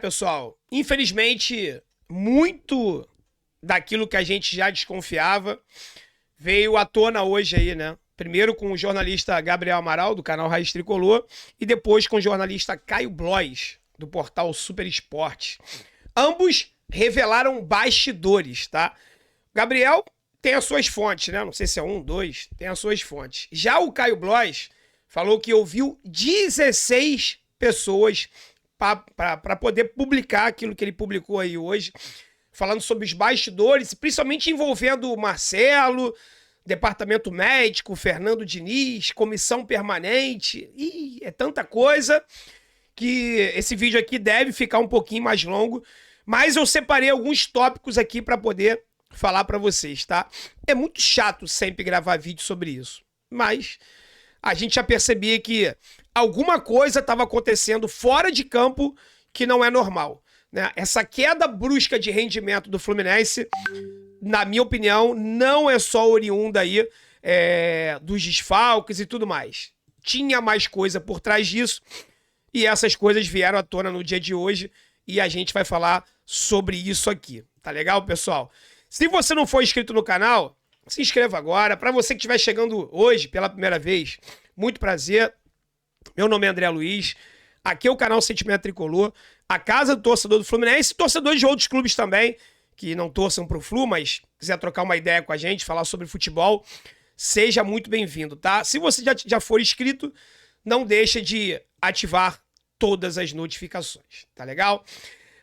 Pessoal, infelizmente, muito daquilo que a gente já desconfiava veio à tona hoje aí, né? Primeiro com o jornalista Gabriel Amaral, do canal Raiz Tricolor, e depois com o jornalista Caio Blois, do portal Super Esporte. Ambos revelaram bastidores, tá? Gabriel tem as suas fontes, né? Não sei se é um, dois, tem as suas fontes. Já o Caio Blois falou que ouviu 16 pessoas para poder publicar aquilo que ele publicou aí hoje, falando sobre os bastidores, principalmente envolvendo o Marcelo, departamento médico, Fernando Diniz, comissão permanente, e é tanta coisa que esse vídeo aqui deve ficar um pouquinho mais longo, mas eu separei alguns tópicos aqui para poder falar para vocês, tá? É muito chato sempre gravar vídeo sobre isso, mas a gente já percebia que alguma coisa estava acontecendo fora de campo que não é normal, né? Essa queda brusca de rendimento do Fluminense, na minha opinião, não é só oriunda aí dos desfalques e tudo mais. Tinha mais coisa por trás disso e essas coisas vieram à tona no dia de hoje e a gente vai falar sobre isso aqui. Tá legal, pessoal? Se você não for inscrito no canal, se inscreva agora. Para você que estiver chegando hoje pela primeira vez, muito prazer. Meu nome é André Luiz. Aqui é o canal Sentimento Tricolor, a casa do torcedor do Fluminense e torcedores de outros clubes também, que não torçam pro Flu, mas quiser trocar uma ideia com a gente, falar sobre futebol, seja muito bem-vindo, tá? Se você já for inscrito, não deixa de ativar todas as notificações, tá legal?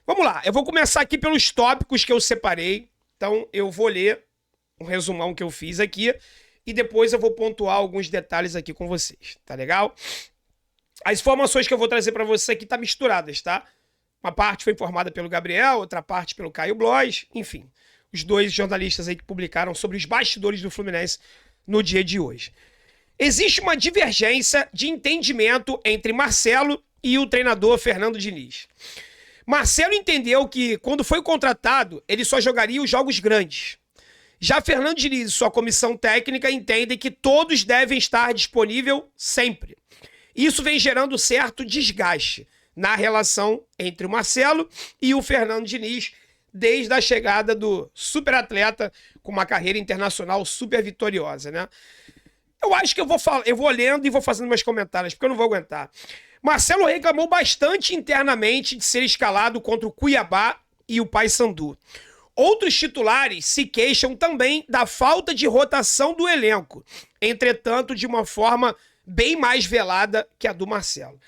Vamos lá, eu vou começar aqui pelos tópicos que eu separei, então eu vou ler um resumão que eu fiz aqui e depois eu vou pontuar alguns detalhes aqui com vocês, tá legal? As informações que eu vou trazer para você aqui tá misturadas, tá? Uma parte foi informada pelo Gabriel, outra parte pelo Caio Blois, enfim. Os dois jornalistas aí que publicaram sobre os bastidores do Fluminense no dia de hoje. Existe uma divergência de entendimento entre Marcelo e o treinador Fernando Diniz. Marcelo entendeu que, quando foi contratado, ele só jogaria os jogos grandes. Já Fernando Diniz e sua comissão técnica entendem que todos devem estar disponíveis sempre. Isso vem gerando certo desgaste na relação entre o Marcelo e o Fernando Diniz, desde a chegada do superatleta com uma carreira internacional super vitoriosa, né? Eu acho que eu vou lendo e vou fazendo meus comentários, porque eu não vou aguentar. Marcelo reclamou bastante internamente de ser escalado contra o Cuiabá e o Paysandu. Outros titulares se queixam também da falta de rotação do elenco, entretanto, de uma forma bem mais velada que a do Marcelo.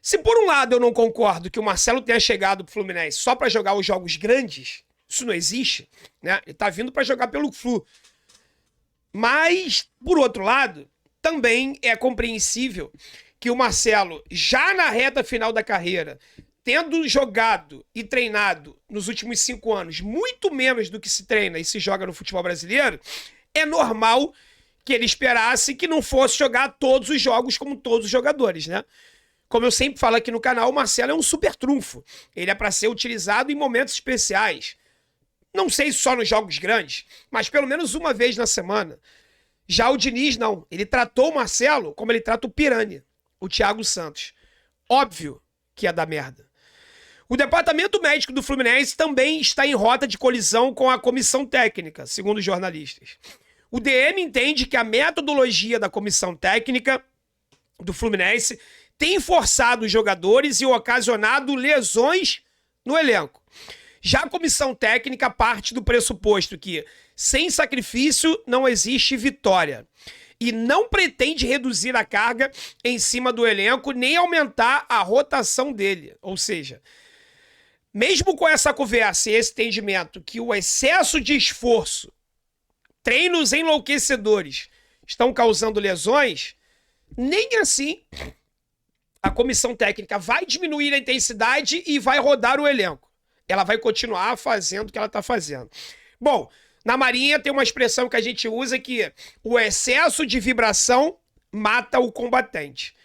Se por um lado eu não concordo que o Marcelo tenha chegado pro Fluminense só para jogar os jogos grandes, isso não existe, né? Ele tá vindo para jogar pelo Flu. Mas, por outro lado, também é compreensível que o Marcelo, já na reta final da carreira, tendo jogado e treinado nos últimos 5 anos muito menos do que se treina e se joga no futebol brasileiro, é normal que ele esperasse que não fosse jogar todos os jogos como todos os jogadores, né? Como eu sempre falo aqui no canal, o Marcelo é um super trunfo. Ele é para ser utilizado em momentos especiais. Não sei se só nos jogos grandes, mas pelo menos uma vez na semana. Já o Diniz, não. Ele tratou o Marcelo como ele trata o Piranha, o Thiago Santos. Óbvio que ia dar merda. O departamento médico do Fluminense também está em rota de colisão com a comissão técnica, segundo os jornalistas. O DM entende que a metodologia da comissão técnica do Fluminense tem forçado os jogadores e ocasionado lesões no elenco. Já a comissão técnica parte do pressuposto que, sem sacrifício, não existe vitória. E não pretende reduzir a carga em cima do elenco, nem aumentar a rotação dele. Ou seja, mesmo com essa conversa e esse entendimento que o excesso de esforço, treinos enlouquecedores, estão causando lesões, nem assim a comissão técnica vai diminuir a intensidade e vai rodar o elenco. Ela vai continuar fazendo o que ela está fazendo. Bom, na Marinha tem uma expressão que a gente usa que o excesso de vibração mata o combatente,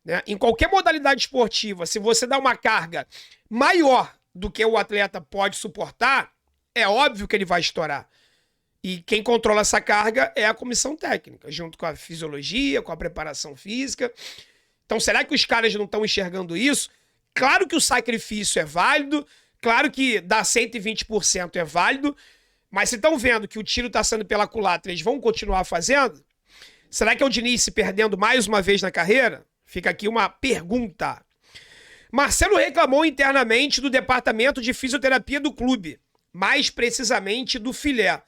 né? Em qualquer modalidade esportiva, se você dá uma carga maior do que o atleta pode suportar, é óbvio que ele vai estourar. E quem controla essa carga é a comissão técnica, junto com a fisiologia, com a preparação física. Então, será que os caras não estão enxergando isso? Claro que o sacrifício é válido, claro que dar 120% é válido, mas se estão vendo que o tiro está sendo pela culatra, eles vão continuar fazendo? Será que é o Diniz se perdendo mais uma vez na carreira? Fica aqui uma pergunta. Marcelo reclamou internamente do departamento de fisioterapia do clube, mais precisamente do filé.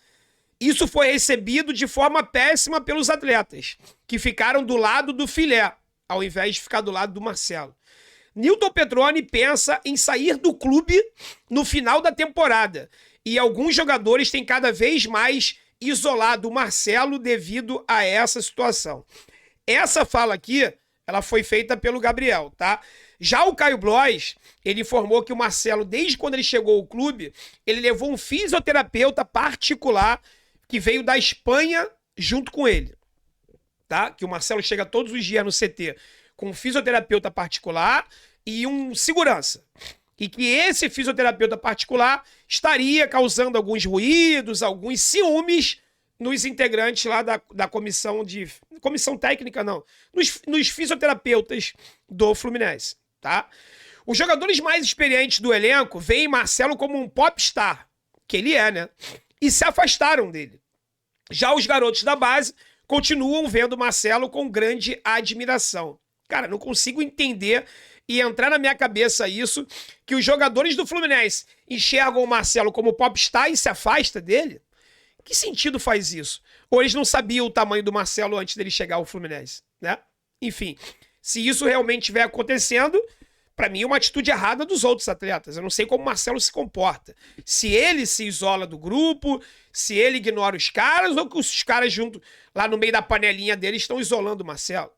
Isso foi recebido de forma péssima pelos atletas, que ficaram do lado do filé, ao invés de ficar do lado do Marcelo. Nilton Petroni pensa em sair do clube no final da temporada, e alguns jogadores têm cada vez mais isolado o Marcelo devido a essa situação. Essa fala aqui, ela foi feita pelo Gabriel, tá? Já o Caio Blois, ele informou que o Marcelo, desde quando ele chegou ao clube, ele levou um fisioterapeuta particular que veio da Espanha junto com ele, tá? Que o Marcelo chega todos os dias no CT com um fisioterapeuta particular e um segurança. E que esse fisioterapeuta particular estaria causando alguns ruídos, alguns ciúmes nos integrantes lá da comissão de... Comissão técnica, não. Nos fisioterapeutas do Fluminense, tá? Os jogadores mais experientes do elenco veem Marcelo como um popstar, que ele é, né? E se afastaram dele. Já os garotos da base continuam vendo Marcelo com grande admiração. Cara, não consigo entender e entrar na minha cabeça isso, que os jogadores do Fluminense enxergam o Marcelo como popstar e se afasta dele. Que sentido faz isso? Ou eles não sabiam o tamanho do Marcelo antes dele chegar ao Fluminense, né? Enfim, se isso realmente estiver acontecendo, para mim é uma atitude errada dos outros atletas. Eu não sei como o Marcelo se comporta. Se ele se isola do grupo, se ele ignora os caras, ou que os caras junto lá no meio da panelinha dele estão isolando o Marcelo.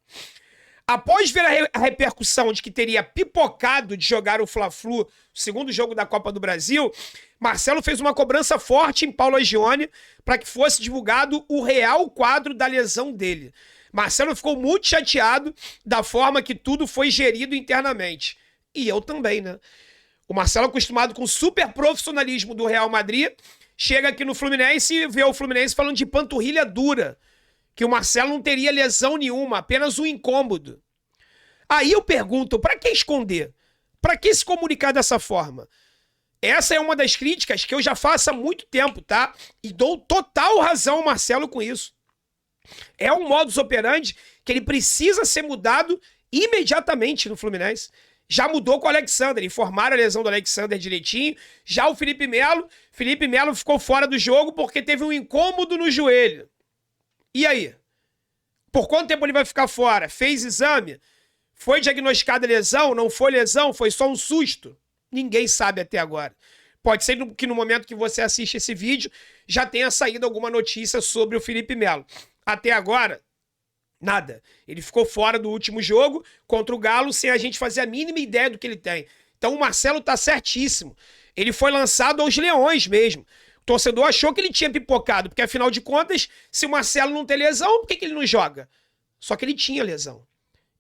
Após ver a repercussão de que teria pipocado de jogar o Fla-Flu, o segundo jogo da Copa do Brasil, Marcelo fez uma cobrança forte em Paulo Agione para que fosse divulgado o real quadro da lesão dele. Marcelo ficou muito chateado da forma que tudo foi gerido internamente. E eu também, né? O Marcelo, acostumado com o super profissionalismo do Real Madrid, chega aqui no Fluminense e vê o Fluminense falando de panturrilha dura, que o Marcelo não teria lesão nenhuma, apenas um incômodo. Aí eu pergunto, para que esconder? Para que se comunicar dessa forma? Essa é uma das críticas que eu já faço há muito tempo, tá? E dou total razão ao Marcelo com isso. É um modus operandi que ele precisa ser mudado imediatamente no Fluminense. Já mudou com o Alexander, informaram a lesão do Alexander direitinho. Já o Felipe Melo ficou fora do jogo porque teve um incômodo no joelho. E aí? Por quanto tempo ele vai ficar fora? Fez exame? Foi diagnosticada lesão? Não foi lesão? Foi só um susto? Ninguém sabe até agora. Pode ser que no momento que você assiste esse vídeo já tenha saído alguma notícia sobre o Felipe Melo. Até agora, nada. Ele ficou fora do último jogo contra o Galo sem a gente fazer a mínima ideia do que ele tem. Então o Marcelo tá certíssimo. Ele foi lançado aos leões mesmo. O torcedor achou que ele tinha pipocado, porque afinal de contas, se o Marcelo não tem lesão, por que ele não joga? Só que ele tinha lesão.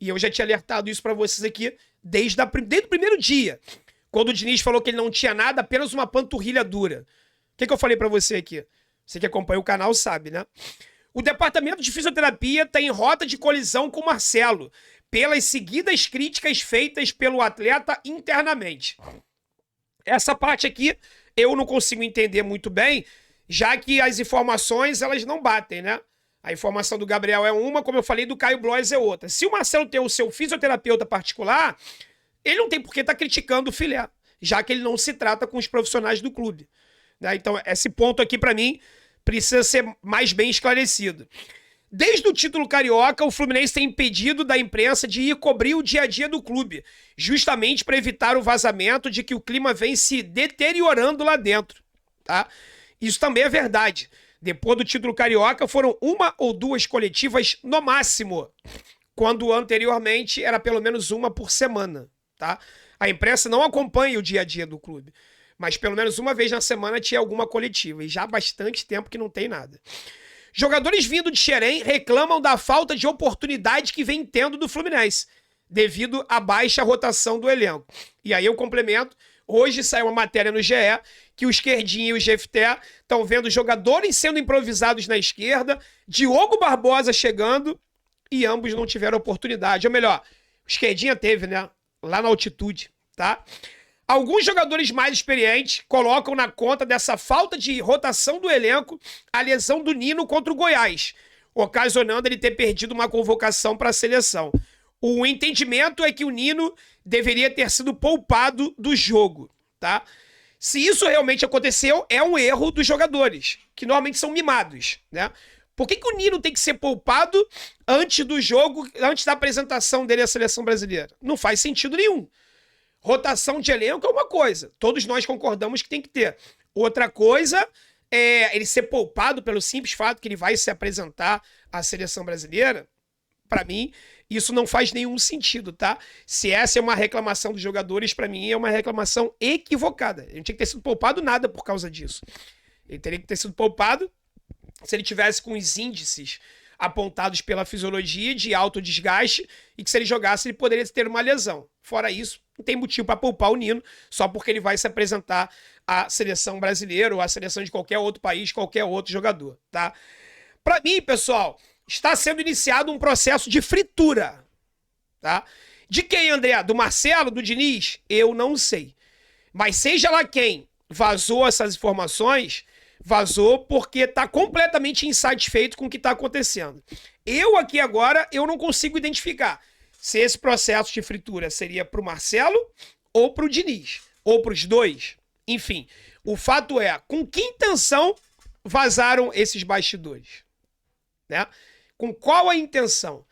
E eu já tinha alertado isso pra vocês aqui desde o primeiro dia. Quando o Diniz falou que ele não tinha nada, apenas uma panturrilha dura. O que eu falei pra você aqui? Você que acompanha o canal sabe, né? O departamento de fisioterapia está em rota de colisão com o Marcelo, pelas seguidas críticas feitas pelo atleta internamente. Essa parte aqui eu não consigo entender muito bem, já que as informações elas não batem, né? A informação do Gabriel é uma, como eu falei, do Caio Blois é outra. Se o Marcelo tem o seu fisioterapeuta particular, ele não tem por que estar criticando o filé, já que ele não se trata com os profissionais do clube, né? Então, esse ponto aqui, para mim, precisa ser mais bem esclarecido. Desde o título carioca, o Fluminense tem impedido da imprensa de ir cobrir o dia a dia do clube, justamente para evitar o vazamento de que o clima vem se deteriorando lá dentro, tá? Isso também é verdade. Depois do título carioca, foram uma ou duas coletivas no máximo, quando anteriormente era pelo menos uma por semana, tá? A imprensa não acompanha o dia a dia do clube, mas pelo menos uma vez na semana tinha alguma coletiva, e já há bastante tempo que não tem nada. Jogadores vindo de Xerém reclamam da falta de oportunidade que vem tendo do Fluminense, devido à baixa rotação do elenco. E aí eu complemento, hoje saiu uma matéria no GE que o Esquerdinha e o Jefté estão vendo jogadores sendo improvisados na esquerda, Diogo Barbosa chegando, e ambos não tiveram oportunidade. Ou melhor, o Esquerdinha teve, né? Lá na altitude, tá? Alguns jogadores mais experientes colocam na conta dessa falta de rotação do elenco a lesão do Nino contra o Goiás, ocasionando ele ter perdido uma convocação para a seleção. O entendimento é que o Nino deveria ter sido poupado do jogo, tá? Se isso realmente aconteceu, é um erro dos jogadores, que normalmente são mimados, né? Por que o Nino tem que ser poupado antes do jogo, antes da apresentação dele à seleção brasileira? Não faz sentido nenhum. Rotação de elenco é uma coisa. Todos nós concordamos que tem que ter. Outra coisa é ele ser poupado pelo simples fato que ele vai se apresentar à seleção brasileira. Para mim, isso não faz nenhum sentido, tá? Se essa é uma reclamação dos jogadores, para mim é uma reclamação equivocada. Ele não tinha que ter sido poupado nada por causa disso. Ele teria que ter sido poupado se ele tivesse com os índices apontados pela fisiologia de alto desgaste e que se ele jogasse ele poderia ter uma lesão. Fora isso, não tem motivo para poupar o Nino só porque ele vai se apresentar à seleção brasileira ou à seleção de qualquer outro país, qualquer outro jogador, tá? Para mim, pessoal, está sendo iniciado um processo de fritura, tá? De quem, André? Do Marcelo, do Diniz? Eu não sei. Mas seja lá quem vazou essas informações, vazou porque está completamente insatisfeito com o que está acontecendo. Eu aqui agora, eu não consigo identificar se esse processo de fritura seria para o Marcelo ou para o Diniz, ou para os dois. Enfim, o fato é, com que intenção vazaram esses bastidores? Né? Com qual a intenção?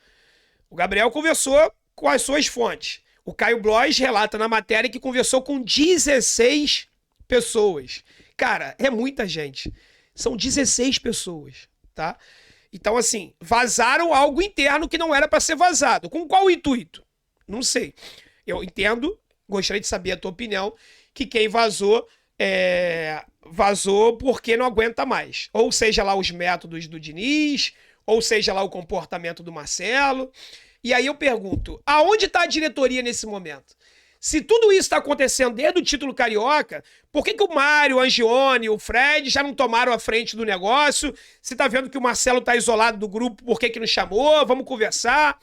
O Gabriel conversou com as suas fontes. O Caio Blois relata na matéria que conversou com 16 pessoas. Cara, é muita gente. São 16 pessoas, tá? Então, assim, vazaram algo interno que não era para ser vazado. Com qual intuito? Não sei. Eu entendo, gostaria de saber a tua opinião, que quem vazou vazou porque não aguenta mais. Ou seja lá os métodos do Diniz, ou seja lá o comportamento do Marcelo. E aí eu pergunto, aonde está a diretoria nesse momento? Se tudo isso está acontecendo desde o título carioca, por que o Mário, o Angione, o Fred já não tomaram a frente do negócio? Se tá vendo que o Marcelo tá isolado do grupo, por que não chamou? Vamos conversar.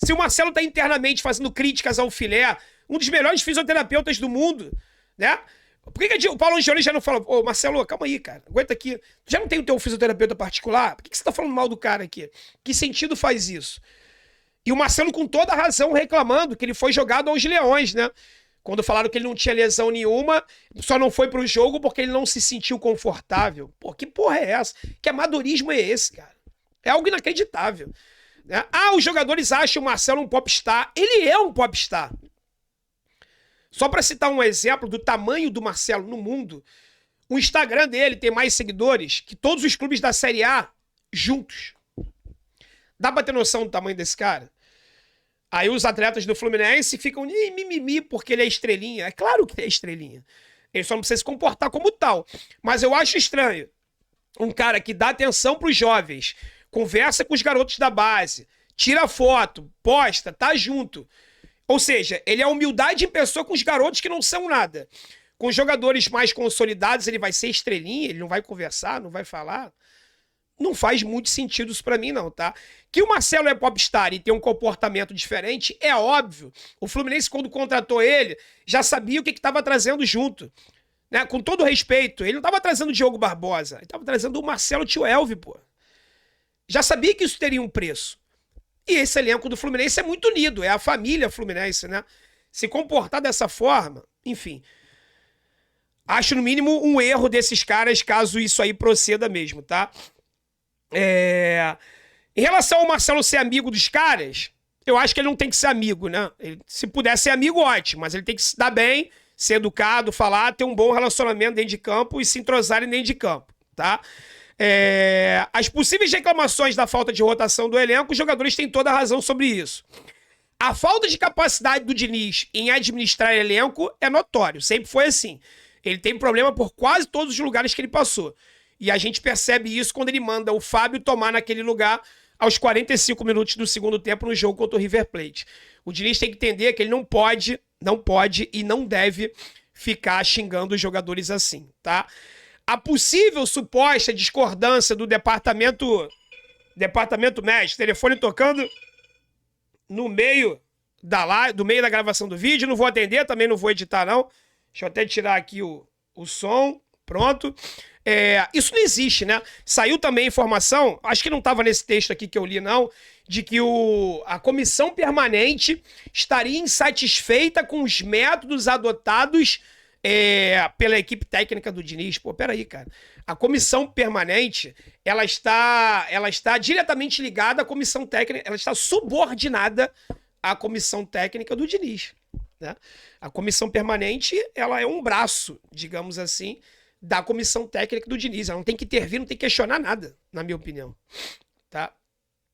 Se o Marcelo tá internamente fazendo críticas ao Filé, um dos melhores fisioterapeutas do mundo, né? Por que o Paulo Angione já não falou? Ô, Marcelo, calma aí, cara, aguenta aqui. Já não tem o teu fisioterapeuta particular? Por que você tá falando mal do cara aqui? Que sentido faz isso? E o Marcelo, com toda a razão, reclamando que ele foi jogado aos leões, né? Quando falaram que ele não tinha lesão nenhuma, só não foi pro jogo porque ele não se sentiu confortável. Pô, que porra é essa? Que amadorismo é esse, cara? É algo inacreditável. Né? Ah, os jogadores acham o Marcelo um popstar. Ele é um popstar. Só para citar um exemplo do tamanho do Marcelo no mundo, o Instagram dele tem mais seguidores que todos os clubes da Série A juntos. Dá pra ter noção do tamanho desse cara? Aí os atletas do Fluminense ficam mimimi porque ele é estrelinha. É claro que ele é estrelinha. Ele só não precisa se comportar como tal. Mas eu acho estranho um cara que dá atenção pros jovens, conversa com os garotos da base, tira foto, posta, tá junto. Ou seja, ele é humildade em pessoa com os garotos que não são nada. Com os jogadores mais consolidados, ele vai ser estrelinha, ele não vai conversar, não vai falar. Não faz muito sentido isso pra mim, não, tá? Que o Marcelo é popstar e tem um comportamento diferente, é óbvio. O Fluminense, quando contratou ele, já sabia o que estava trazendo junto. Né? Com todo respeito, ele não estava trazendo o Diogo Barbosa, ele estava trazendo o Marcelo Tio Elvio, pô. Já sabia que isso teria um preço. E esse elenco do Fluminense é muito unido, é a família Fluminense, né? Se comportar dessa forma, enfim. Acho, no mínimo, um erro desses caras, caso isso aí proceda mesmo, tá? Em relação ao Marcelo ser amigo dos caras, eu acho que ele não tem que ser amigo, né? Ele, se puder ser amigo, ótimo, mas ele tem que se dar bem, ser educado, falar, ter um bom relacionamento dentro de campo e se entrosarem dentro de campo, tá? As possíveis reclamações da falta de rotação do elenco, os jogadores têm toda a razão sobre isso. A falta de capacidade do Diniz em administrar elenco é notório, sempre foi assim. Ele tem problema por quase todos os lugares que ele passou. E a gente percebe isso quando ele manda o Fábio tomar naquele lugar aos 45 minutos do segundo tempo no jogo contra o River Plate. O Diniz tem que entender que ele não pode e não deve ficar xingando os jogadores assim, tá? A possível suposta discordância do departamento médico, telefone tocando no meio do meio da gravação do vídeo, não vou atender, também não vou editar, não. Deixa eu até tirar aqui o som, pronto. Isso não existe, né? Saiu também informação, acho que não estava nesse texto aqui que eu li, não, de que a comissão permanente estaria insatisfeita com os métodos adotados pela equipe técnica do Diniz. Pô, peraí, cara. A comissão permanente, ela está diretamente ligada à comissão técnica, ela está subordinada à comissão técnica do Diniz, né? A comissão permanente, ela é um braço, digamos assim, da comissão técnica do Diniz. Ela não tem que intervir, não tem que questionar nada, na minha opinião, tá?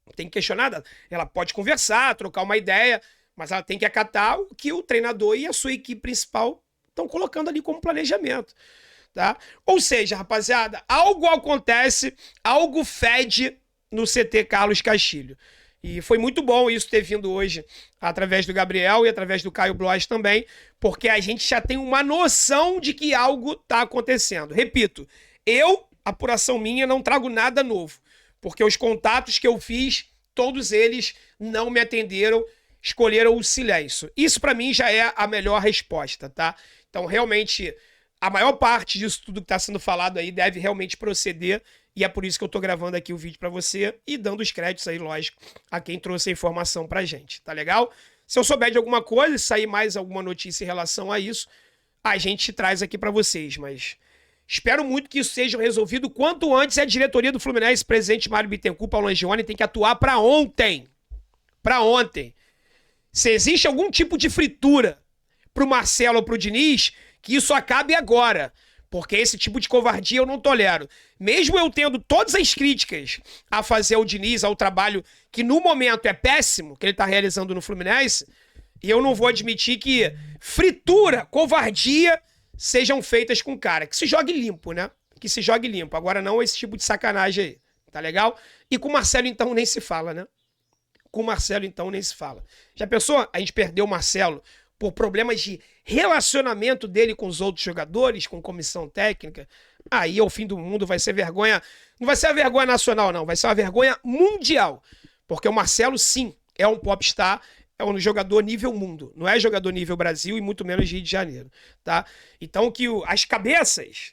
Não tem que questionar nada. Ela pode conversar, trocar uma ideia, mas ela tem que acatar o que o treinador e a sua equipe principal estão colocando ali como planejamento, tá? Ou seja, rapaziada, algo acontece, algo fede no CT Carlos Castilho. E foi muito bom isso ter vindo hoje através do Gabriel e através do Caio Blois também, porque a gente já tem uma noção de que algo está acontecendo. Repito, apuração minha, não trago nada novo, porque os contatos que eu fiz, todos eles não me atenderam, escolheram o silêncio. Isso para mim já é a melhor resposta, tá? Então, realmente, a maior parte disso tudo que está sendo falado aí deve realmente proceder. E é por isso que eu tô gravando aqui o vídeo para você e dando os créditos aí, lógico, a quem trouxe a informação pra gente, tá legal? Se eu souber de alguma coisa, se sair mais alguma notícia em relação a isso, a gente traz aqui para vocês, mas espero muito que isso seja resolvido quanto antes. A diretoria do Fluminense, presidente Mário Bittencourt, Paulo Angione, tem que atuar para ontem. Para ontem. Se existe algum tipo de fritura pro Marcelo ou pro Diniz, que isso acabe agora. Porque esse tipo de covardia eu não tolero. Mesmo eu tendo todas as críticas a fazer ao Diniz, ao trabalho que no momento é péssimo, que ele tá realizando no Fluminense, e eu não vou admitir que fritura, covardia sejam feitas com o cara. Que se jogue limpo, né? Que se jogue limpo. Agora não esse tipo de sacanagem aí. Tá legal? E com o Marcelo, então, nem se fala, né? Com o Marcelo, então, nem se fala. Já pensou? A gente perdeu o Marcelo por problemas de relacionamento dele com os outros jogadores, com comissão técnica. Aí, ao fim do mundo, vai ser vergonha. Não vai ser a vergonha nacional, não. Vai ser uma vergonha mundial. Porque o Marcelo, sim, é um popstar, é um jogador nível mundo. Não é jogador nível Brasil e muito menos Rio de Janeiro, tá? Então, que as cabeças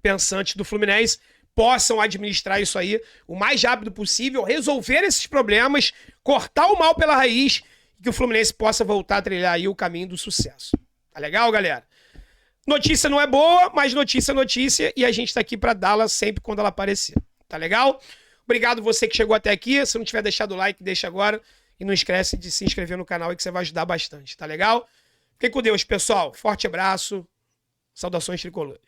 pensantes do Fluminense possam administrar isso aí o mais rápido possível, resolver esses problemas, cortar o mal pela raiz, e que o Fluminense possa voltar a trilhar aí o caminho do sucesso. Tá legal, galera? Notícia não é boa, mas notícia é notícia, e a gente tá aqui pra dá-la sempre quando ela aparecer. Tá legal? Obrigado você que chegou até aqui. Se não tiver deixado o like, deixa agora. E não esquece de se inscrever no canal aí que você vai ajudar bastante, tá legal? Fiquem com Deus, pessoal. Forte abraço. Saudações tricolores.